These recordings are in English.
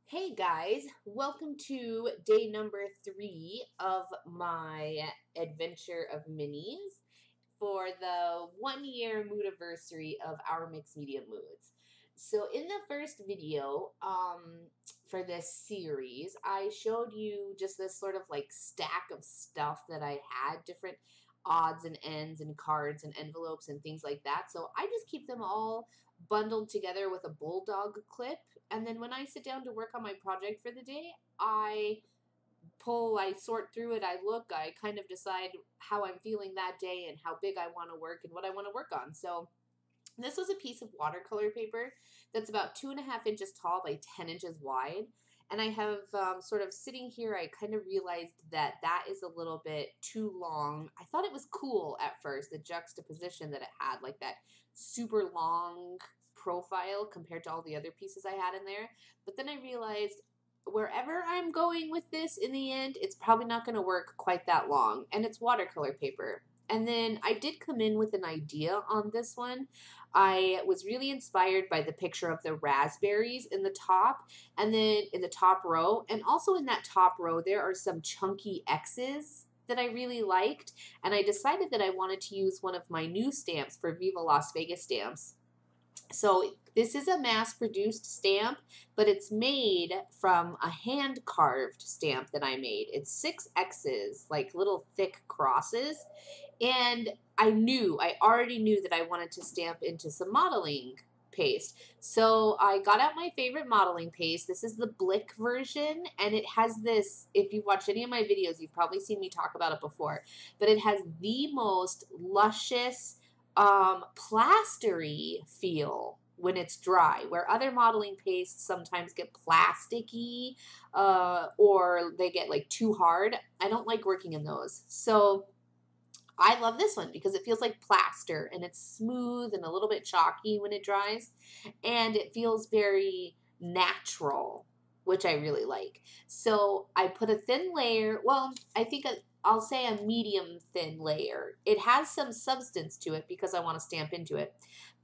Hey guys, welcome to day number 3 of my adventure of minis for the 1 year moodiversary of our mixed media moods. So in the first video for this series, I showed you just this sort of like stack of stuff that I had, different odds and ends and cards and envelopes and things like that. So I just keep them all bundled together with a bulldog clip, and then when I sit down to work on my project for the day, I sort through it, I look, I kind of decide how I'm feeling that day and how big I want to work and what I want to work on. So this was a piece of watercolor paper that's about 2.5 inches tall by 10 inches wide. And I have sort of sitting here, I kind of realized that that is a little bit too long. I thought it was cool at first, the juxtaposition that it had, like that super long profile compared to all the other pieces I had in there. But then I realized wherever I'm going with this in the end, it's probably not going to work quite that long. And it's watercolor paper. And then I did come in with an idea on this one. I was really inspired by the picture of the raspberries in the top, and then in the top row, and also in that top row, there are some chunky X's that I really liked, and I decided that I wanted to use one of my new stamps for Viva Las Vegas stamps. So this is a mass-produced stamp, but it's made from a hand-carved stamp that I made. It's 6 X's, like little thick crosses, and I already knew that I wanted to stamp into some modeling paste. So I got out my favorite modeling paste. This is the Blick version, and it has this, if you've watched any of my videos, you've probably seen me talk about it before, but it has the most luscious, plastery feel when it's dry, where other modeling pastes sometimes get plasticky or they get like too hard. I don't like working in those. So I love this one because it feels like plaster, and it's smooth and a little bit chalky when it dries, and it feels very natural, which I really like. So I put a thin layer, well, I think I'll say a medium thin layer. It has some substance to it because I want to stamp into it,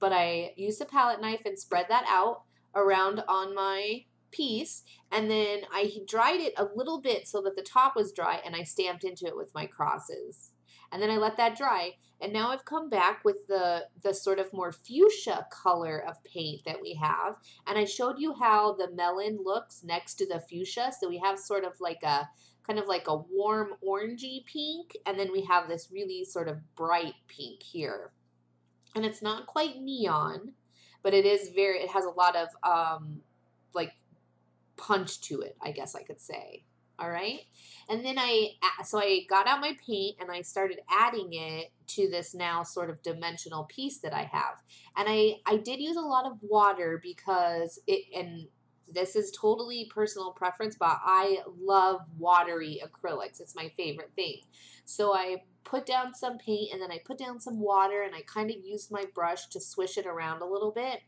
but I used a palette knife and spread that out around on my piece, and then I dried it a little bit so that the top was dry, and I stamped into it with my crosses. And then I let that dry. And now I've come back with the sort of more fuchsia color of paint that we have. And I showed you how the melon looks next to the fuchsia. So we have sort of like a, kind of like a warm orangey pink. And then we have this really sort of bright pink here. And it's not quite neon, but it is it has a lot of like punch to it, I guess I could say. All right. And then I got out my paint and I started adding it to this now sort of dimensional piece that I have. And I did use a lot of water because and this is totally personal preference, but I love watery acrylics. It's my favorite thing. So I put down some paint and then I put down some water, and I kind of used my brush to swish it around a little bit.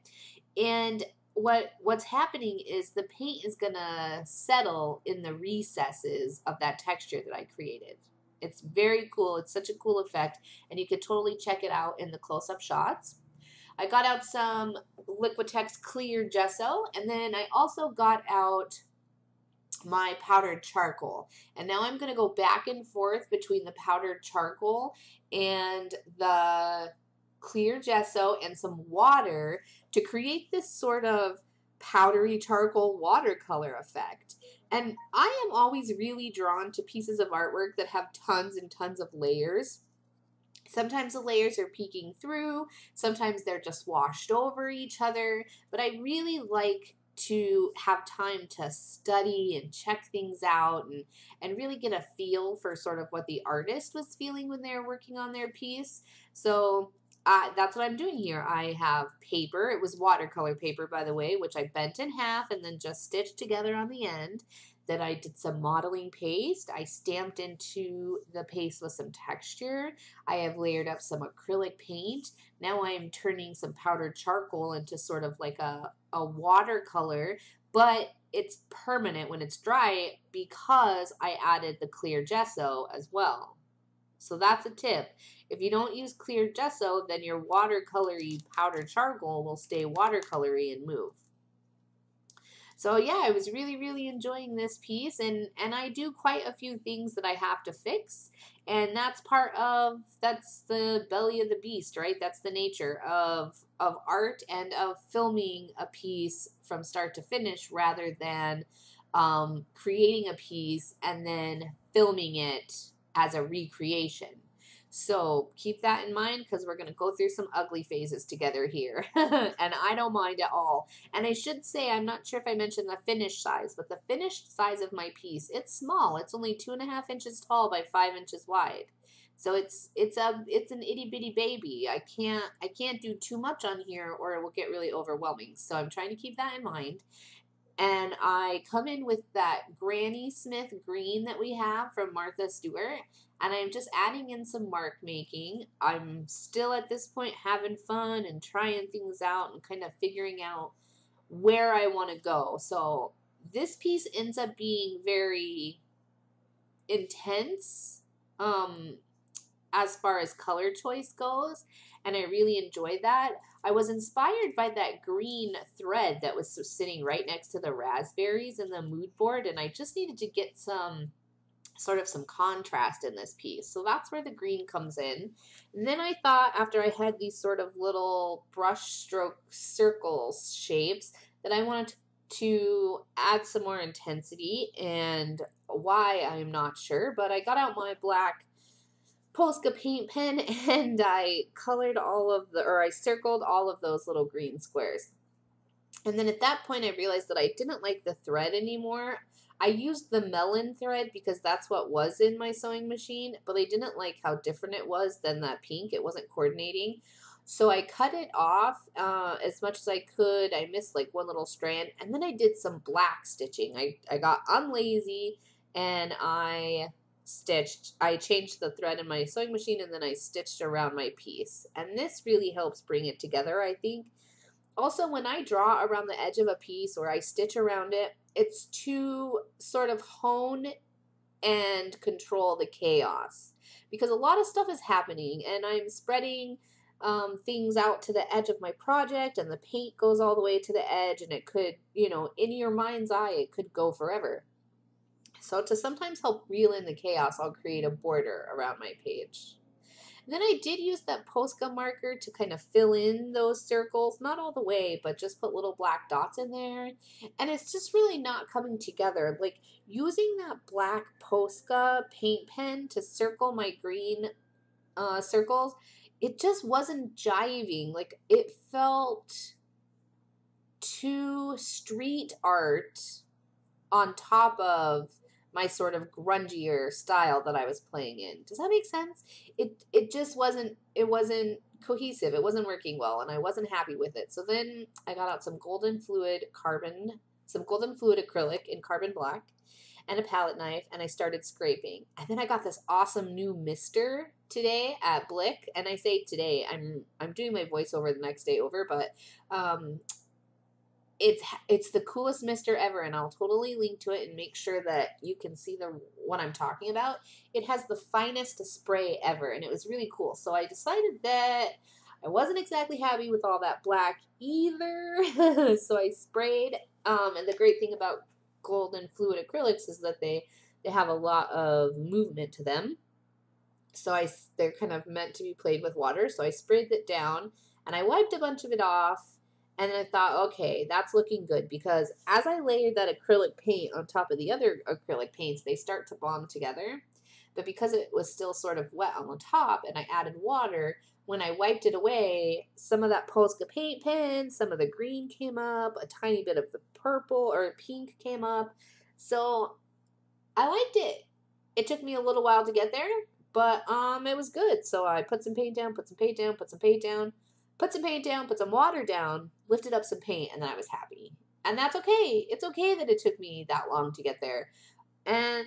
And what's happening is the paint is going to settle in the recesses of that texture that I created. It's very cool. It's such a cool effect, and you could totally check it out in the close-up shots. I got out some Liquitex clear gesso, and then I also got out my powdered charcoal. And now I'm going to go back and forth between the powdered charcoal and the clear gesso and some water to create this sort of powdery charcoal watercolor effect. And I am always really drawn to pieces of artwork that have tons and tons of layers. Sometimes the layers are peeking through, sometimes they're just washed over each other, but I really like to have time to study and check things out and really get a feel for sort of what the artist was feeling when they were working on their piece. So that's what I'm doing here. I have paper. It was watercolor paper, by the way, which I bent in half and then just stitched together on the end. Then I did some modeling paste. I stamped into the paste with some texture. I have layered up some acrylic paint. Now I am turning some powdered charcoal into sort of like a watercolor, but it's permanent when it's dry because I added the clear gesso as well. So that's a tip. If you don't use clear gesso, then your watercolory powdered charcoal will stay watercolory and move. So yeah, I was really, really enjoying this piece, and I do quite a few things that I have to fix, and that's the belly of the beast, right? That's the nature of art and of filming a piece from start to finish, rather than creating a piece and then filming it as a recreation. So keep that in mind, because we're going to go through some ugly phases together here. And I don't mind at all. And I should say, I'm not sure if I mentioned the finished size, but the finished size of my piece, it's small. It's only 2.5 inches tall by 5 inches wide. So it's an itty bitty baby. I can't do too much on here or it will get really overwhelming. So I'm trying to keep that in mind. And I come in with that Granny Smith green that we have from Martha Stewart. And I'm just adding in some mark making. I'm still at this point having fun and trying things out and kind of figuring out where I want to go. So this piece ends up being very intense as far as color choice goes. And I really enjoyed that. I was inspired by that green thread that was sitting right next to the raspberries in the mood board, and I just needed to get some contrast in this piece. So that's where the green comes in. And then I thought, after I had these sort of little brush stroke circles shapes, that I wanted to add some more intensity, and why, I'm not sure, but I got out my black Posca paint pen and I circled all of those little green squares. And then at that point I realized that I didn't like the thread anymore. I used the melon thread because that's what was in my sewing machine, but I didn't like how different it was than that pink. It wasn't coordinating. So I cut it off as much as I could. I missed like one little strand, and then I did some black stitching. I got unlazy and I changed the thread in my sewing machine, and then I stitched around my piece. And this really helps bring it together, I think. Also, when I draw around the edge of a piece or I stitch around it, it's to sort of hone and control the chaos. Because a lot of stuff is happening, and I'm spreading things out to the edge of my project, and the paint goes all the way to the edge, and it could, in your mind's eye, it could go forever. So to sometimes help reel in the chaos, I'll create a border around my page. And then I did use that Posca marker to kind of fill in those circles, not all the way, but just put little black dots in there. And it's just really not coming together. Like, using that black Posca paint pen to circle my green circles, it just wasn't jiving. Like, it felt too street art on top of my sort of grungier style that I was playing in. Does that make sense? It just wasn't cohesive. It wasn't working well, and I wasn't happy with it. So then I got out some golden fluid acrylic in carbon black and a palette knife, and I started scraping. And then I got this awesome new mister today at Blick, and I say today, I'm doing my voiceover the next day over, but it's the coolest mister ever, and I'll totally link to it and make sure that you can see what I'm talking about. It has the finest spray ever, and it was really cool. So I decided that I wasn't exactly happy with all that black either. So I sprayed, and the great thing about golden fluid acrylics is that they have a lot of movement to them. So they're kind of meant to be played with water. So I sprayed it down, and I wiped a bunch of it off. And then I thought, okay, that's looking good, because as I layered that acrylic paint on top of the other acrylic paints, they start to bond together. But because it was still sort of wet on the top and I added water, when I wiped it away, some of that Posca paint pen, some of the green came up, a tiny bit of the purple or pink came up. So I liked it. It took me a little while to get there, but it was good. So I put some paint down, put some paint down, put some paint down, put some paint down, put some water down, lifted up some paint, and then I was happy. And that's okay. It's okay that it took me that long to get there. And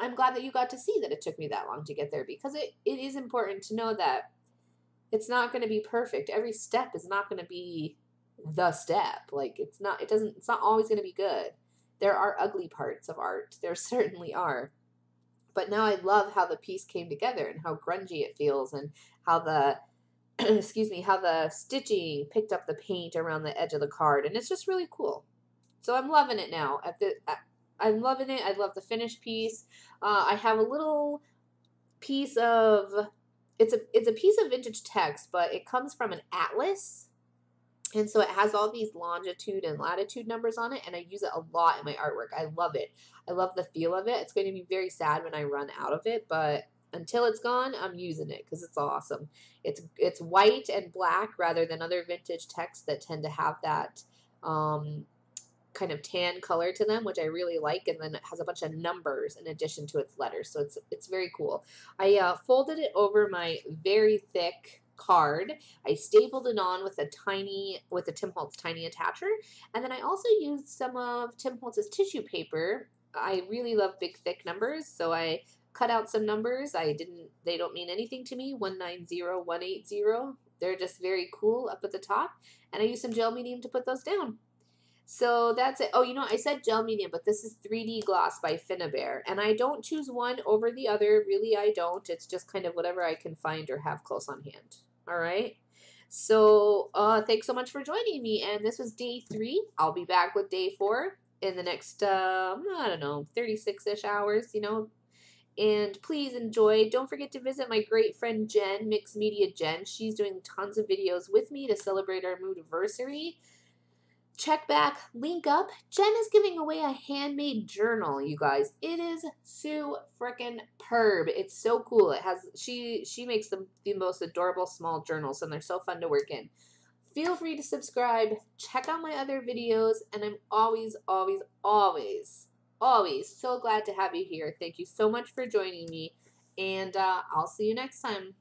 I'm glad that you got to see that it took me that long to get there, because it is important to know that it's not going to be perfect. Every step is not going to be the step. Like, it's not always going to be good. There are ugly parts of art. There certainly are. But now I love how the piece came together and how grungy it feels, and how the how the stitching picked up the paint around the edge of the card, and it's just really cool. So I'm loving it now. I'm loving it. I love the finished piece. I have a little piece of, it's a piece of vintage text, but it comes from an atlas. And so it has all these longitude and latitude numbers on it, and I use it a lot in my artwork. I love it. I love the feel of it. It's going to be very sad when I run out of it, but until it's gone, I'm using it because it's awesome. It's white and black rather than other vintage texts that tend to have that kind of tan color to them, which I really like, and then it has a bunch of numbers in addition to its letters, so it's very cool. I folded it over my very thick card. I stapled it on with a Tim Holtz tiny attacher, and then I also used some of Tim Holtz's tissue paper. I really love big thick numbers, so I cut out some numbers. They don't mean anything to me. 190, 180. They're just very cool up at the top, and I used some gel medium to put those down. So that's it. Oh, you know, I said gel medium, but this is 3D gloss by Finnabair. And I don't choose one over the other. Really, I don't. It's just kind of whatever I can find or have close on hand. All right. So thanks so much for joining me. And this was day 3. I'll be back with day 4 in the next, I don't know, 36-ish hours, you know. And please enjoy. Don't forget to visit my great friend Jen, Mixed Media Jen. She's doing tons of videos with me to celebrate our Moodiversary. Check back, link up. Jen is giving away a handmade journal, you guys. It is so freaking perb. It's so cool. It has she makes the most adorable small journals, and they're so fun to work in. Feel free to subscribe. Check out my other videos, and I'm always, always, always, always so glad to have you here. Thank you so much for joining me, and I'll see you next time.